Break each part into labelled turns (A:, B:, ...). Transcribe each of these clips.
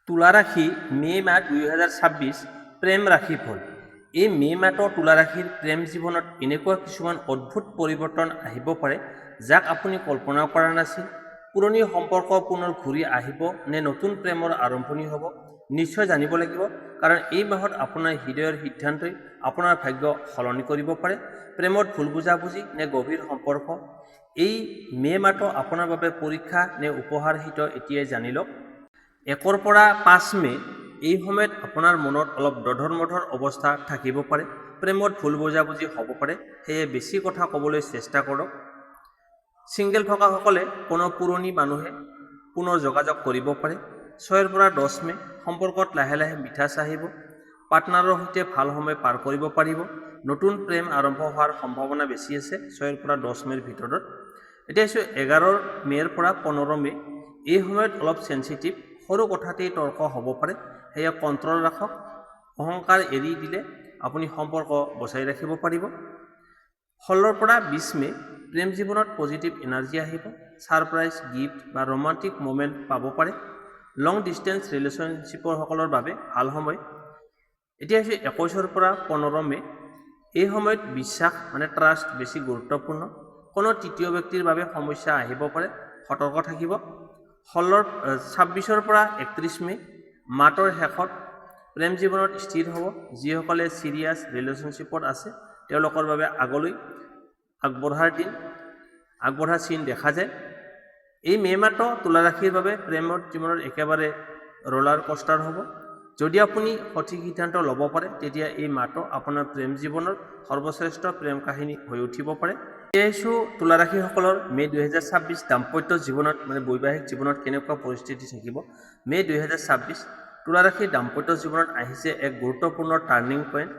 A: তুলা ৰাশি মে' মাহ 2026 প্ৰেম ৰাশি ফল। এই মে' মাহটো তুলা ৰাশিৰ প্ৰেম জীৱনত এনেকুৱা কিছুমান অদ্ভুত পৰিৱৰ্তন আহিব পাৰে যাক আপুনি কল্পনাও কৰা নাছিল। পুৰণি সম্পৰ্ক পুনৰ ঘূৰি আহিব নে নতুন প্ৰেমৰ আৰম্ভণি হ'ব, নিশ্চয় জানিব লাগিব, কাৰণ এই মাহত আপোনাৰ হৃদয়ৰ সিদ্ধান্তই আপোনাৰ ভাগ্য সলনি কৰিব পাৰে। প্ৰেমত ভুল বুজাবুজি নে গভীৰ সম্পৰ্ক, এই মে' মাহটো আপোনাৰ বাবে পৰীক্ষা নে উপহাৰ হিত এতিয়াই জানি লওক। 1 পৰা 5 মে' এই সময়ত আপোনাৰ মনত অলপ দধৰ-মধৰ অৱস্থা থাকিব পাৰে। প্ৰেমত ভুল বুজাবুজি হ'ব পাৰে, সেয়ে বেছি কথা ক'বলৈ চেষ্টা কৰক। ছিংগেল থকাসকলে কোনো পুৰণি মানুহে পুনৰ যোগাযোগ কৰিব পাৰে। 6 পৰা 10 মে' সম্পৰ্কত লাহে লাহে মিঠাছ আহিব। পাৰ্টনাৰৰ সৈতে ভাল সময় পাৰ কৰিব পাৰিব। নতুন প্ৰেম আৰম্ভ হোৱাৰ সম্ভাৱনা বেছি আছে 6 পৰা 10 মে'ৰ ভিতৰত। এতিয়া 11 মে'ৰ পৰা 15 মে' এই সময়ত অলপ চেঞ্চিটিভ, সৰু কথাতেই তৰ্ক হ'ব পাৰে, সেয়া কণ্ট্ৰল ৰাখক। অহংকাৰ এৰি দিলে আপুনি সম্পৰ্ক বচাই ৰাখিব পাৰিব। 16 পৰা 20 মে' প্ৰেম জীৱনত পজিটিভ এনাৰ্জি আহিব। ছাৰপ্ৰাইজ, গিফ্ট বা ৰোমান্টিক মোমেণ্ট পাব পাৰে। লং ডিষ্টেঞ্চ ৰিলেশ্যনশ্বিপৰ সকলৰ বাবে ভাল সময়। এতিয়া 21 পৰা 15 মে' এই সময়ত বিশ্বাস ট্ৰাষ্ট বেছি গুৰুত্বপূৰ্ণ। কোনো তৃতীয় ব্যক্তিৰ বাবে সমস্যা আহিব পাৰে, সতৰ্ক থাকিব। 26 পৰা 31 মে' মাহটোৰ শেষত প্ৰেম জীৱনত স্থিৰ হ'ব। যিসকলে ছিৰিয়াছ ৰিলেশ্যনশ্বিপত আছে তেওঁলোকৰ বাবে আগলৈ আগবঢ়াৰ চিন দেখা যায়। এই মে' মাহটো তুলা ৰাশিৰ বাবে প্ৰেমৰ জীৱনত একেবাৰে ৰোলাৰ কোষ্টাৰ হ'ব। যদি আপুনি সঠিক সিদ্ধান্ত ল'ব পাৰে তেতিয়া এই মাহটো আপোনাৰ প্ৰেম জীৱনৰ সৰ্বশ্ৰেষ্ঠ প্ৰেম কাহিনী হৈ উঠিব পাৰে। তুলা ৰাশিসকলৰ মে' 2026 দাম্পত্য জীৱনত বৈবাহিক জীৱনত কেনেকুৱা পৰিস্থিতি থাকিব। মে' 2026 তুলা ৰাশিৰ দাম্পত্য জীৱনত আহিছে এক গুৰুত্বপূৰ্ণ টাৰ্ণিং পইণ্ট।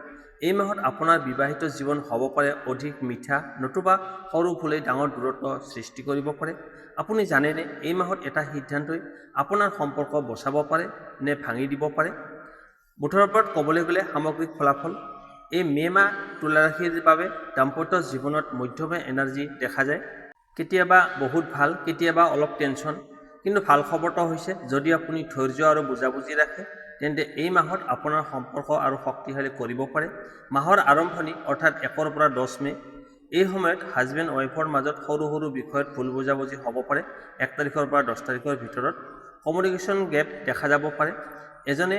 A: এই মাহত আপোনাৰ বিবাহিত জীৱন হ'ব পাৰে অধিক মিঠা, নতুবা সৰু ভুলেই ডাঙৰ দূৰত্ব সৃষ্টি কৰিব পাৰে। আপুনি জানেনে এই মাহত এটা সিদ্ধান্তই আপোনাৰ সম্পৰ্ক বচাব পাৰে নে ভাঙি দিব পাৰে। মুঠৰ ওপৰত ক'বলৈ গ'লে সামগ্ৰিক ফলাফল, এই মে' মাহ তুলা ৰাশিৰ বাবে দাম্পত্য জীৱনত মধ্যমীয়া এনাৰ্জি দেখা যায়। কেতিয়াবা বহুত ভাল, কেতিয়াবা অলপ টেনশ্যন। কিন্তু ভাল খবৰটো হৈছে যদি আপুনি ধৈৰ্য আৰু বুজাবুজি ৰাখে তেন্তে এই মাহত আপোনাৰ সম্পৰ্ক আৰু শক্তিশালী কৰিব পাৰে। মাহৰ আৰম্ভণি অৰ্থাৎ 1 পৰা 10 মে' এই সময়ত হাজবেণ্ড ৱাইফৰ মাজত সৰু সৰু বিষয়ত ভুল বুজাবুজি হ'ব পাৰে। 1 তাৰিখৰ পৰা 10 তাৰিখৰ ভিতৰত কমিউনিকেশ্যন গেপ দেখা যাব পাৰে। এজনে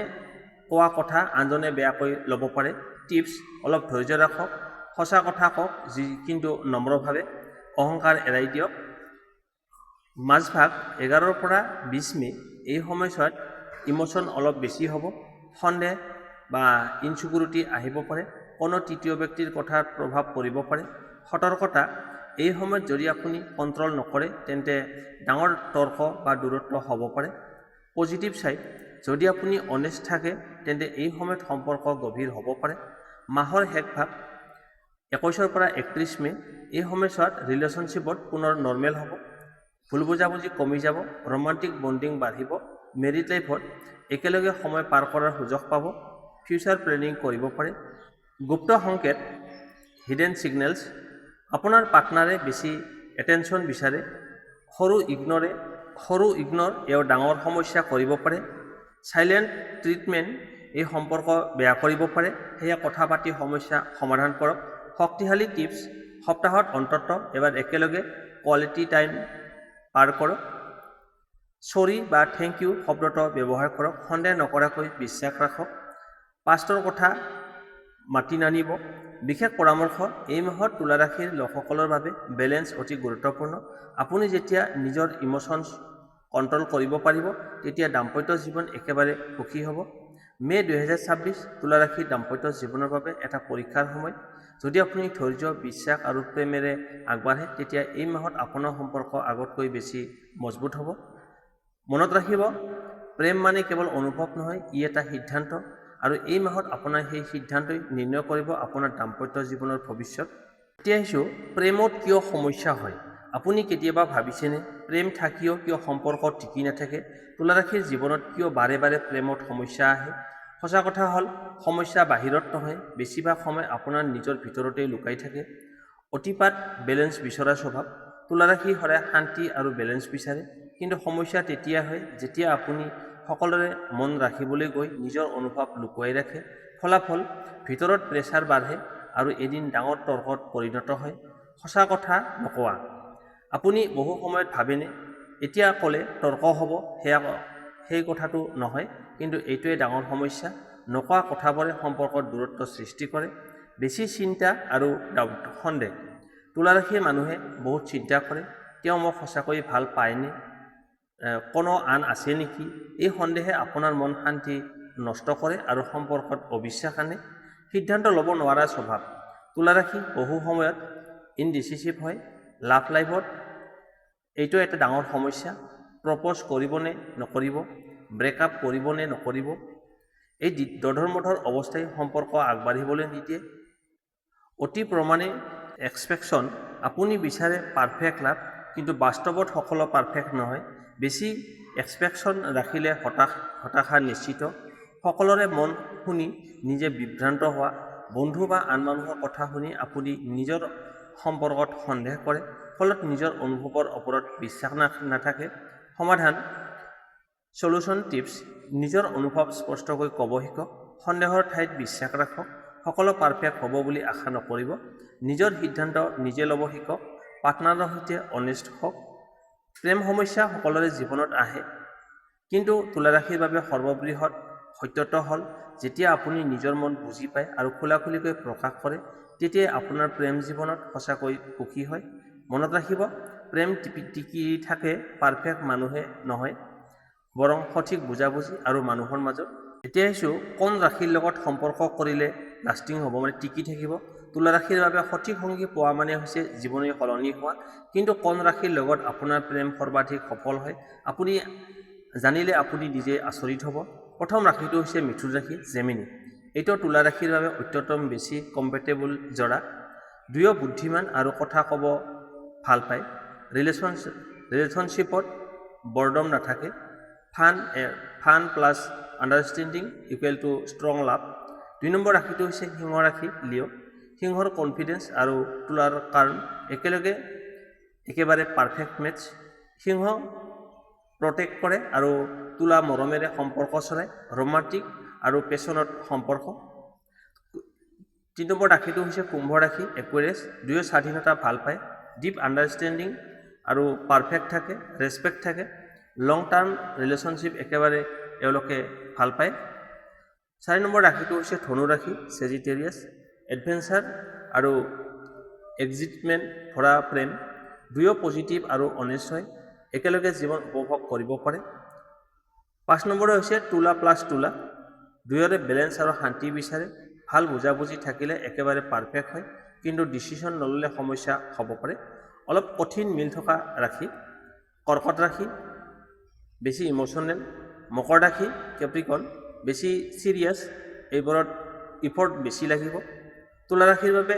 A: কোৱা কথা আনজনে বেয়াকৈ ল'ব পাৰে। টিপছ, অলপ ধৈৰ্য ৰাখক, সঁচা কথা কওক কিন্তু নম্ৰভাৱে, অহংকাৰ এৰাই দিয়ক। মাজভাগ 11 পৰা 20 মে' এই সময়ছোৱাত ইমোশ্যন অলপ বেছি হ'ব। সন্দেহ বা ইনচিকিউৰিটি আহিব পাৰে। কোনো তৃতীয় ব্যক্তিৰ কথাত প্ৰভাৱ পৰিব পাৰে। সতৰ্কতা, এই সময়ত যদি আপুনি কণ্ট্ৰল নকৰে তেন্তে ডাঙৰ তৰ্ক বা দূৰত্ব হ'ব পাৰে। পজিটিভ ছাইড, যদি আপুনি অনেষ্ট থাকে তেন্তে এই সময়ত সম্পৰ্ক গভীৰ হ'ব পাৰে। মাহৰ শেষভাগ 21 পৰা 31 মে' এই সময়ছোৱাত ৰিলেশ্যনশ্বিপত পুনৰ নৰ্মেল হ'ব। ভুল বুজাবুজি কমি যাব, ৰোমান্টিক বণ্ডিং বাঢ়িব। মেৰিড লাইফত একেলগে সময় পাৰ কৰাৰ সুযোগ পাব। ফিউচাৰ প্লেনিং কৰিব পাৰে। গুপ্ত সংকেত, হিডেন ছিগনেলছ, আপোনাৰ পাৰ্টনাৰে বেছি এটেনশ্যন বিচাৰে। সৰু ইগনৰ এও ডাঙৰ সমস্যা কৰিব পাৰে। চাইলেণ্ট ট্ৰিটমেণ্ট এই সম্পৰ্ক বেয়া কৰিব পাৰে, সেয়া কথা পাতি সমস্যা সমাধান কৰক। শক্তিশালী টিপছ, সপ্তাহত অন্ততঃ এবাৰ একেলগে কোৱালিটি টাইম পাৰ কৰক। চৰি বা থেংক ইউ শব্দটো ব্যৱহাৰ কৰক। সন্দেহ নকৰাকৈ বিশ্বাস ৰাখক। পাষ্টৰ কথা মাতি নানিব। বিশেষ পৰামৰ্শ, এই মাহত তুলা ৰাশিৰ লোকসকলৰ বাবে বেলেঞ্চ অতি গুৰুত্বপূৰ্ণ। আপুনি যেতিয়া নিজৰ ইমোশ্যনছ কণ্ট্ৰল কৰিব পাৰিব তেতিয়া দাম্পত্য জীৱন একেবাৰে সুখী হ'ব। মে' 2026 তুলা ৰাশিৰ দাম্পত্য জীৱনৰ বাবে এটা পৰীক্ষাৰ সময়। যদি আপুনি ধৈৰ্য, বিশ্বাস আৰু প্ৰেমেৰে আগবাঢ়ে তেতিয়া এই মাহত আপোনাৰ সম্পৰ্ক আগতকৈ বেছি মজবুত হ'ব। মনত ৰাখিব, প্ৰেম কেৱল অনুভৱ নহয়, ই এটা সিদ্ধান্ত, আৰু এই মাহত আপোনাৰ সেই সিদ্ধান্তই নিৰ্ণয় কৰিব আপোনাৰ দাম্পত্য জীৱনৰ ভৱিষ্যত। এতিয়া প্ৰেমত কিয় সমস্যা হয়। আপুনি কেতিয়াবা ভাবিছেনে প্ৰেম থাকিও কিয় সম্পৰ্ক টিকি নাথাকে। তুলা ৰাশিৰ জীৱনত কিয় বাৰে বাৰে প্ৰেমত সমস্যা আহে। সঁচা কথা হ'ল সমস্যা বাহিৰত নহয়, বেছিভাগ সময় আপোনাৰ নিজৰ ভিতৰতেই লুকাই থাকে। অতিপাত বেলেঞ্চ বিচৰা স্বভাৱ, তুলা ৰাশি সদায় শান্তি আৰু বেলেঞ্চ বিচাৰে, কিন্তু সমস্যা তেতিয়া হয় যেতিয়া আপুনি সকলোৰে মন ৰাখিবলৈ গৈ নিজৰ অনুভৱ লুকুৱাই ৰাখে। ফলাফল ভিতৰত প্ৰেছাৰ বাঢ়ে আৰু এদিন ডাঙৰ তৰ্কত পৰিণত হয়। সঁচা কথা নকোৱা। আপুনি বহু সময়ত ভাবেনে এতিয়া ক'লে তৰ্ক হ'ব, সেই কথাটো নহয়, কিন্তু এইটোৱে ডাঙৰ সমস্যা। নকোৱা কথাবোৰে সম্পৰ্কত দূৰত্ব সৃষ্টি কৰে। বেছি চিন্তা আৰু ডাউট, সন্দেহ। তুলা ৰাশিৰ মানুহে বহুত চিন্তা কৰে, তেওঁ মোক সঁচাকৈ ভাল পায়নে, কোনো আন আছে নেকি? এই সন্দেহে আপোনাৰ মন শান্তি নষ্ট কৰে আৰু সম্পৰ্কত অবিশ্বাস আনে। সিদ্ধান্ত ল'ব নোৱাৰা স্বভাৱ। তুলা ৰাশি বহু সময়ত ইনডিচিচিভ হয়। লাভ লাইফত এইটো এটা ডাঙৰ সমস্যা। প্ৰপ'জ কৰিবনে নকৰিব, ব্ৰেকআপ কৰিবনে নকৰিব, এই দধৰ-মধৰ অৱস্থাই সম্পৰ্ক আগবাঢ়িবলৈ নিদিয়ে। অতি প্ৰমাণে এক্সপেকশ্যন, আপুনি বিচাৰে পাৰফেক্ট লাভ, কিন্তু বাস্তৱত সকলো পাৰফেক্ট নহয়। বেছি এক্সপেকশ্যন ৰাখিলে হতাশা নিশ্চিত। সকলোৰে মন শুনি নিজে বিভ্ৰান্ত হোৱা। বন্ধু বা আন মানুহৰ কথা শুনি আপুনি নিজৰ সম্পৰ্কত সন্দেহ কৰে, ফলত নিজৰ অনুভৱৰ ওপৰত বিশ্বাস নাথাকে। সমাধান, সলিউশ্যন টিপছ, নিজৰ অনুভৱ স্পষ্টকৈ ক'ব শিকক। সন্দেহৰ ঠাইত বিশ্বাস ৰাখক। সকলো পাৰফেক্ট হ'ব বুলি আশা নকৰিব। নিজৰ সিদ্ধান্ত নিজে ল'ব শিকক। পাৰ্টনাৰৰ সৈতে অনেষ্ট হওক। প্ৰেম সমস্যা সকলোৰে জীৱনত আহে, কিন্তু তুলা ৰাশিৰ বাবে সৰ্ববৃহৎ সত্যটো হ'ল যেতিয়া আপুনি নিজৰ মন বুজি পায় আৰু খোলাখুলিকৈ প্ৰকাশ কৰে, তেতিয়াই আপোনাৰ প্ৰেম জীৱনত সঁচাকৈ সুখী হয়। মনত ৰাখিব, প্ৰেম টিকি থাকে পাৰফেক্ট মানুহে নহয়, বৰং সঠিক বুজাবুজি আৰু মানুহৰ মাজত। এতিয়া আহিছোঁ কোন ৰাশিৰ লগত সম্পৰ্ক কৰিলে লাষ্টিং হ'ব, টিকি থাকিব। তুলা ৰাশিৰ বাবে সঠিক সংগী পোৱা মানে হৈছে জীৱনী সলনি হোৱা, কিন্তু কোন ৰাশিৰ লগত আপোনাৰ প্ৰেম সৰ্বাধিক সফল হয় আপুনি জানিলে আপুনি নিজে আচৰিত হ'ব। প্ৰথম ৰাশিটো হৈছে মিথুন ৰাশি, জেমিনি। এইটো তুলা ৰাশিৰ বাবে অত্যন্তম বেছি কম্পেটেবল জৰা। দুয়ো বুদ্ধিমান আৰু কথা ক'ব ভাল পায়। ৰিলেশ্যনশ্বিপত বৰডম নাথাকে। Fun plus understanding equal to strong love. 2 নম্বৰ ৰাশিটো হৈছে সিংহ ৰাশি, লিঅ'। সিংহৰ কনফিডেন্স আৰু তুলাৰ কাৰণ একেবাৰে পাৰফেক্ট মেটচ। সিংহ প্ৰটেক্ট কৰে আৰু তুলা মৰমেৰে সম্পৰ্ক চলায়। ৰোমান্টিক আৰু পেছনত সম্পৰ্ক। 3 নম্বৰ ৰাশিটো হৈছে কুম্ভ ৰাশি, একুৱেৰিয়াছ। দুয়ো স্বাধীনতা ভাল পায়। ডিপ আণ্ডাৰষ্টেণ্ডিং আৰু পাৰফেক্ট থাকে, ৰেচপেক্ট থাকে। লং টাৰ্ম ৰিলেশ্যনশ্বিপ একেবাৰে এওঁলোকে ভাল পায়। 4 নম্বৰ ৰাশিটো হৈছে ধনু ৰাশি, ছেজিটেৰিয়াছ। এডভেঞ্চাৰ আৰু এক্সাইটমেণ্ট ভৰা প্ৰেম। দুয়ো পজিটিভ আৰু অনেষ্ট হয়, একেলগে জীৱন উপভোগ কৰিব পাৰে। 5 নম্বৰে হৈছে তুলা প্লাছ তুলা। দুয়োৰে বেলেঞ্চ আৰু শান্তি বিচাৰে। ভাল বুজাবুজি থাকিলে একেবাৰে পাৰফেক্ট হয়, কিন্তু ডিচিশ্যন নল'লে সমস্যা হ'ব পাৰে। অলপ কঠিন মিল থকা ৰাশি, কৰ্কট ৰাশি, বেছি ইম'চনেল। মকৰ ৰাশি, কেপ্ৰিকন, বেছি চিৰিয়াছ, এইবোৰত ইফৰ্ট বেছি লাগিব। তুলা ৰাশিৰ বাবে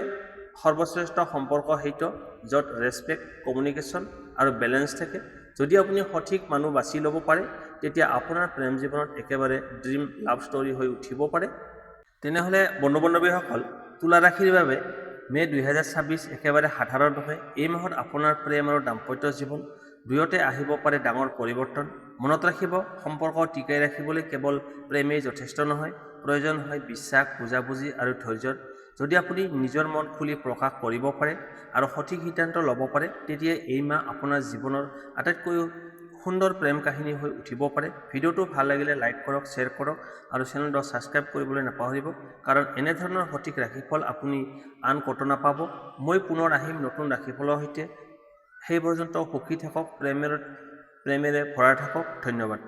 A: সৰ্বশ্ৰেষ্ঠ সম্পৰ্ক সেইটো য'ত ৰেচপেক্ট, কমিউনিকেশ্যন আৰু বেলেঞ্চ থাকে। যদি আপুনি সঠিক মানুহ বাছি ল'ব পাৰে, তেতিয়া আপোনাৰ প্ৰেম জীৱনত একেবাৰে ড্ৰিম লাভ ষ্টৰী হৈ উঠিব পাৰে। তেনেহ'লে বন্ধু-বান্ধৱীসকল, তুলা ৰাশিৰ বাবে মে' 2026 একেবাৰে সাধাৰণ নহয়। এই মাহত আপোনাৰ প্ৰেম আৰু দাম্পত্য জীৱন দুয়োতে আহিব পাৰে ডাঙৰ পৰিৱৰ্তন। মনত ৰাখিব, সম্পৰ্ক টিকাই ৰাখিবলৈ কেৱল প্ৰেমেই যথেষ্ট নহয়, প্ৰয়োজন হয় বিশ্বাস, বুজাবুজি আৰু ধৈৰ্যৰ। যদি আপুনি নিজৰ মন খুলি প্ৰকাশ কৰিব পাৰে আৰু সঠিক সিদ্ধান্ত ল'ব পাৰে, তেতিয়া এই মাহ আপোনাৰ জীৱনৰ আটাইতকৈ সুন্দৰ প্ৰেম কাহিনী হৈ উঠিব পাৰে। ভিডিঅ'টো ভাল লাগিলে লাইক কৰক, শ্বেয়াৰ কৰক আৰু চেনেলটো ছাবস্ক্ৰাইব কৰিবলৈ নাপাহৰিব, কাৰণ এনেধৰণৰ সঠিক ৰাশিফল আপুনি আন ক'তো নাপাব। মই পুনৰ আহিম নতুন ৰাশিফলৰ সৈতে। সেই পৰ্যন্ত সুখী থাকক, প্ৰেমেৰে ভৰা থাকক। ধন্যবাদ।